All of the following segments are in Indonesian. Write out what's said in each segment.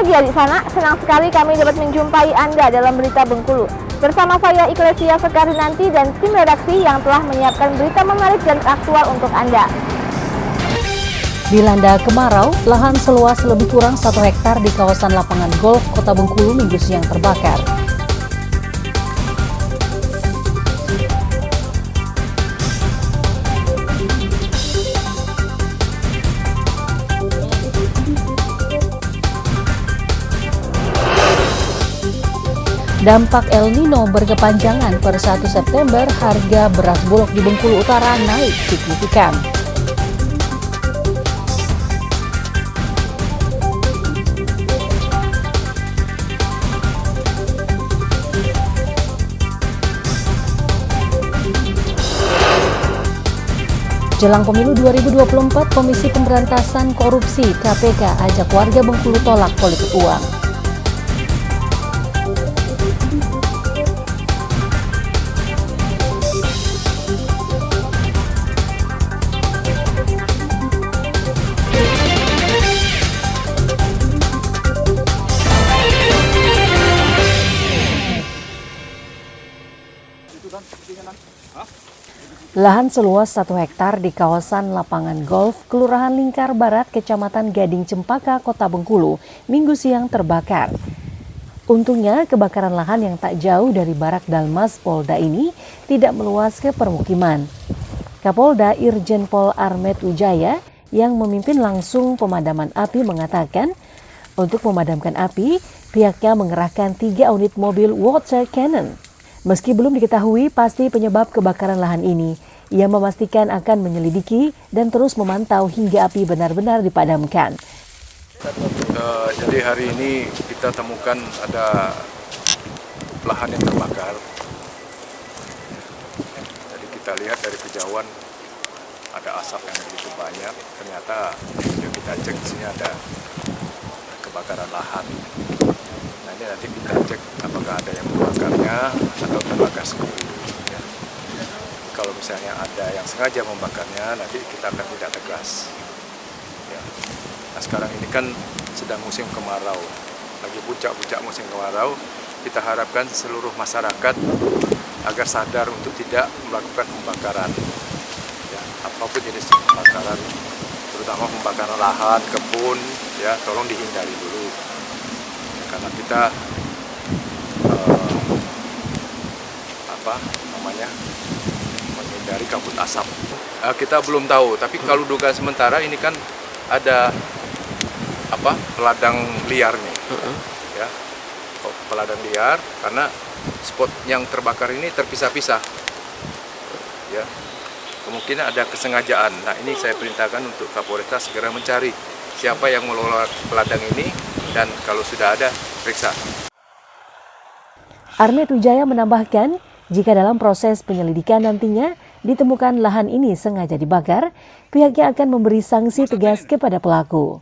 dia di sana? Senang sekali kami dapat menjumpai Anda dalam Berita Bengkulu. Bersama saya Iklesia Sekarinanti dan tim redaksi yang telah menyiapkan berita menarik dan aktual untuk Anda. Dilanda kemarau, lahan seluas lebih kurang 1 hektar di kawasan lapangan golf Kota Bengkulu Minggu siang terbakar. Dampak El Nino berkepanjangan per 1 September, harga beras Bulog di Bengkulu Utara naik signifikan. Jelang pemilu 2024, Komisi Pemberantasan Korupsi (KPK) ajak warga Bengkulu tolak politik uang. Lahan seluas 1 hektar di kawasan lapangan golf Kelurahan Lingkar Barat, Kecamatan Gading Cempaka, Kota Bengkulu, Minggu siang terbakar. Untungnya kebakaran lahan yang tak jauh dari Barak Dalmas Polda ini tidak meluas ke permukiman. Kapolda Irjen Pol Armet Wijaya yang memimpin langsung pemadaman api mengatakan, untuk memadamkan api, pihaknya mengerahkan 3 unit mobil water cannon. Meski belum diketahui pasti penyebab kebakaran lahan ini, ia memastikan akan menyelidiki dan terus memantau hingga api benar-benar dipadamkan. Jadi hari ini kita temukan ada lahan yang terbakar. Jadi kita lihat dari kejauhan ada asap yang begitu banyak. Ternyata kita cek di sini ada kebakaran lahan. Nah ini nanti kita cek apakah ada yang membakarnya atau terbakar sendiri. Ya. Kalau misalnya ada yang sengaja membakarnya, nanti kita akan tidak tegas. Ya. Nah sekarang ini kan sedang musim kemarau, lagi puncak-puncak musim kemarau. Kita harapkan seluruh masyarakat agar sadar untuk tidak melakukan pembakaran. Ya, apapun jenis pembakaran, terutama pembakaran lahan, kebun, ya tolong dihindari dulu. Karena kita menghindari kabut asap. Kita belum tahu, tapi kalau dugaan sementara ini kan ada peladang liar nih, ya peladang liar karena spot yang terbakar ini terpisah-pisah, ya kemungkinan ada kesengajaan. Nah ini saya perintahkan untuk Kapolresta segera mencari siapa yang mengelola peladang ini dan kalau sudah ada periksa. Armet Wijaya menambahkan, jika dalam proses penyelidikan nantinya ditemukan lahan ini sengaja dibakar, pihaknya akan memberi sanksi tegas kepada pelaku.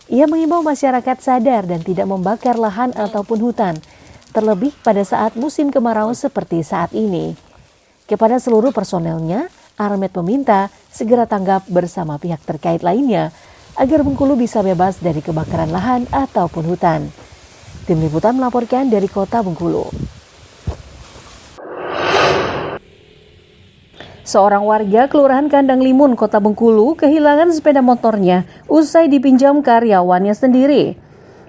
Ia mengimbau masyarakat sadar dan tidak membakar lahan ataupun hutan, terlebih pada saat musim kemarau seperti saat ini. Kepada seluruh personelnya, Armet meminta segera tanggap bersama pihak terkait lainnya agar Bengkulu bisa bebas dari kebakaran lahan ataupun hutan. Tim Liputan melaporkan dari Kota Bengkulu. Seorang warga Kelurahan Kandang Limun, Kota Bengkulu, kehilangan sepeda motornya usai dipinjam karyawannya sendiri.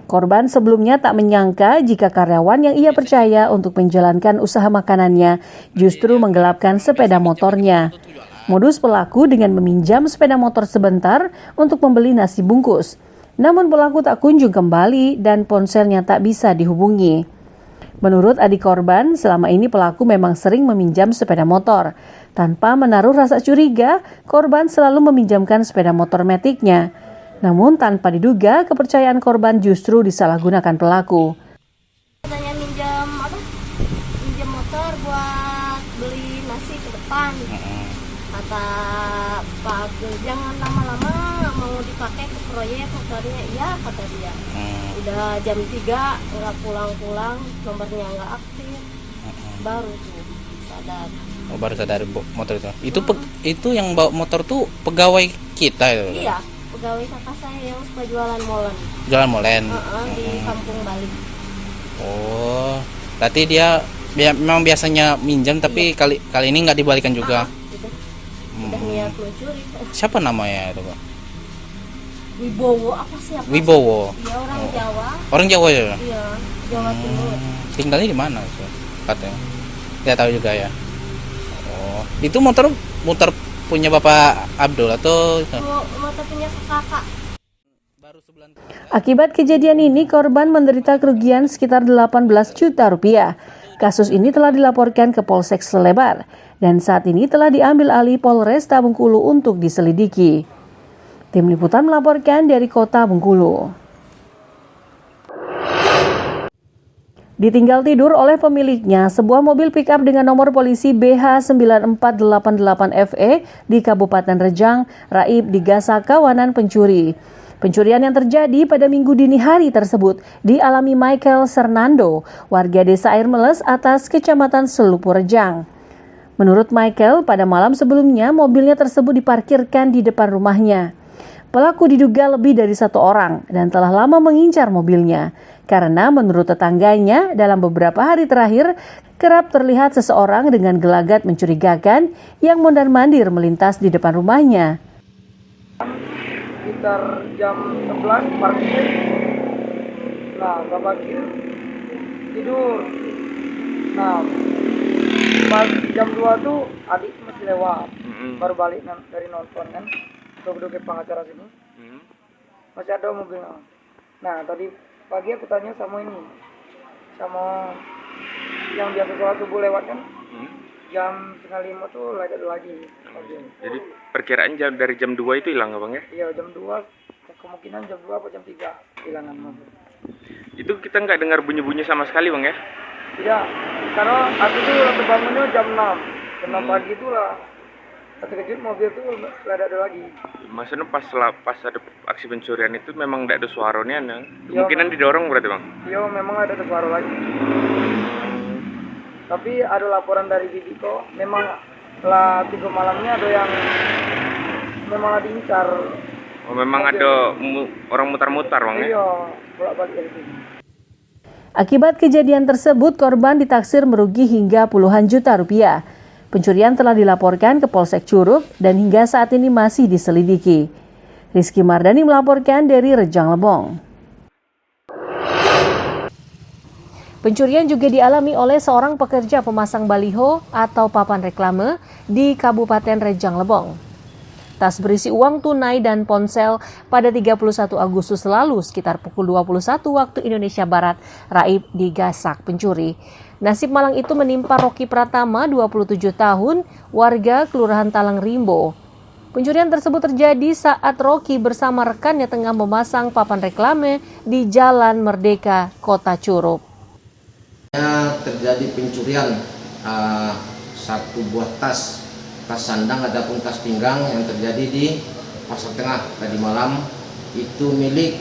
Korban sebelumnya tak menyangka jika karyawan yang ia percaya untuk menjalankan usaha makanannya justru menggelapkan sepeda motornya. Modus pelaku dengan meminjam sepeda motor sebentar untuk membeli nasi bungkus. Namun pelaku tak kunjung kembali dan ponselnya tak bisa dihubungi. Menurut adik korban, selama ini pelaku memang sering meminjam sepeda motor. Tanpa menaruh rasa curiga, korban selalu meminjamkan sepeda motor metiknya. Namun tanpa diduga, kepercayaan korban justru disalahgunakan pelaku. Katanya minjam motor buat beli nasi ke depan. Kata Pak Agus, jangan lama-lama, mau dipakai ke proyek. Motornya iya, kata dia. Udah jam 3 nggak pulang-pulang, nomornya nggak aktif. Baru tuh sadar. Oh, baru sadar motor itu. Itu yang bawa motor tuh pegawai kita itu. Iya, pegawai kakak saya yang suka jualan molen. Jualan molen. Di kampung Bali. Oh, berarti dia memang biasanya minjam tapi kali ini nggak dibalikan juga. Gitu. Udah niat mencuri. Siapa namanya itu, Pak? Wibowo apa siapa? Wibowo. Iya, orang Jawa. Orang Jawa ya? Iya, Jawa Timur. Tinggalnya di mana katanya? Tidak tahu juga ya. Oh, itu motor punya Bapak Abdul atau Motor punya kakak. Akibat kejadian ini, korban menderita kerugian sekitar 18 juta rupiah. Kasus ini telah dilaporkan ke Polsek Selebar dan saat ini telah diambil alih Polresta Bengkulu untuk diselidiki. Tim Liputan melaporkan dari Kota Bengkulu. Ditinggal tidur oleh pemiliknya, sebuah mobil pick-up dengan nomor polisi BH9488FE di Kabupaten Rejang, Raib digasak kawanan pencuri. Pencurian yang terjadi pada Minggu dini hari tersebut dialami Michael Sernando, warga desa Air Meles atas Kecamatan Selupu Rejang. Menurut Michael, pada malam sebelumnya mobilnya tersebut diparkirkan di depan rumahnya. Pelaku diduga lebih dari 1 orang dan telah lama mengincar mobilnya. Karena menurut tetangganya, dalam beberapa hari terakhir, kerap terlihat seseorang dengan gelagat mencurigakan yang mondar-mandir melintas di depan rumahnya. Sekitar jam 11 parkir. Nah, gak parkir, tidur. Nah, pas jam 2 tuh adik masih lewat. Baru balik dari nonton kan. Duduk ke pengacara sini. Masih ada mobilnya. Nah, tadi pagi aku tanya sama sama yang biasa sholat subuh lewat kan. Jam 4:30 tuh ada lagi. Jadi perkiraan dari jam 2 itu hilang Bang ya? Iya, jam 2. Kemungkinan jam 2 atau jam 3 hilangan mobil. Itu kita nggak dengar bunyi-bunyi sama sekali Bang ya? Tidak, karena aku tuh waktu bangunnya jam 6. Jam 6 pagi itu lah. Terkejut mobil tuh nggak ada lagi. Maksudnya pas ada aksi pencurian itu memang nggak ada suaranya, kemungkinan didorong berarti Bang? Iya, memang ada suara lagi. Tapi ada laporan dari Bibiko, memang lah 3 malamnya ada yang memang diincar. Oh, memang mobil. Ada orang mutar-mutar Bang ya? Iya, bolak-balik dari sini. Akibat kejadian tersebut, korban ditaksir merugi hingga puluhan juta rupiah. Pencurian telah dilaporkan ke Polsek Curug dan hingga saat ini masih diselidiki. Rizky Mardani melaporkan dari Rejang Lebong. Pencurian juga dialami oleh seorang pekerja pemasang baliho atau papan reklame di Kabupaten Rejang Lebong. Tas berisi uang tunai dan ponsel pada 31 Agustus lalu sekitar pukul 21 waktu Indonesia Barat, Raib digasak pencuri. Nasib malang itu menimpa Rocky Pratama, 27 tahun, warga Kelurahan Talang Rimbo. Pencurian tersebut terjadi saat Rocky bersama rekannya tengah memasang papan reklame di Jalan Merdeka, Kota Curup. Terjadi pencurian satu buah tas sandang ataupun tas pinggang yang terjadi di Pasar Tengah tadi malam. Itu milik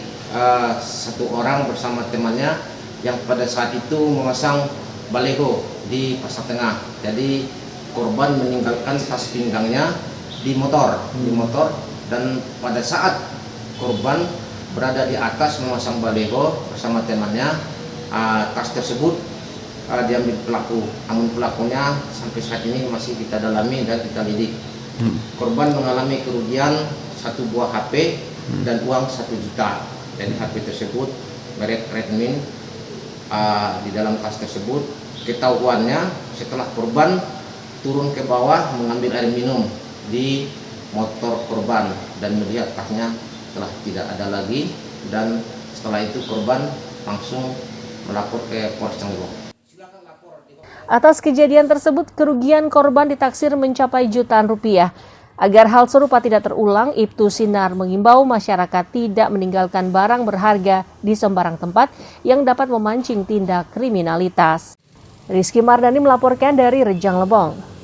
satu orang bersama temannya yang pada saat itu memasang baliho di Pasar Tengah. Jadi korban meninggalkan tas pinggangnya di motor dan pada saat korban berada di atas memasang baliho bersama temannya, tas tersebut diambil pelaku. Namun pelakunya sampai saat ini masih kita dalami dan kita lidik. Korban mengalami kerugian 1 buah HP dan uang 1 juta. Dari HP tersebut merek Redmi. Di dalam tas tersebut ketahuannya setelah korban turun ke bawah mengambil air minum di motor korban dan melihat tasnya telah tidak ada lagi, dan setelah itu korban langsung melapor ke Polres Lebong. Atas kejadian tersebut, kerugian korban ditaksir mencapai jutaan rupiah. Agar hal serupa tidak terulang, Ibtu Sinar mengimbau masyarakat tidak meninggalkan barang berharga di sembarang tempat yang dapat memancing tindak kriminalitas. Rizky Mardani melaporkan dari Rejang Lebong.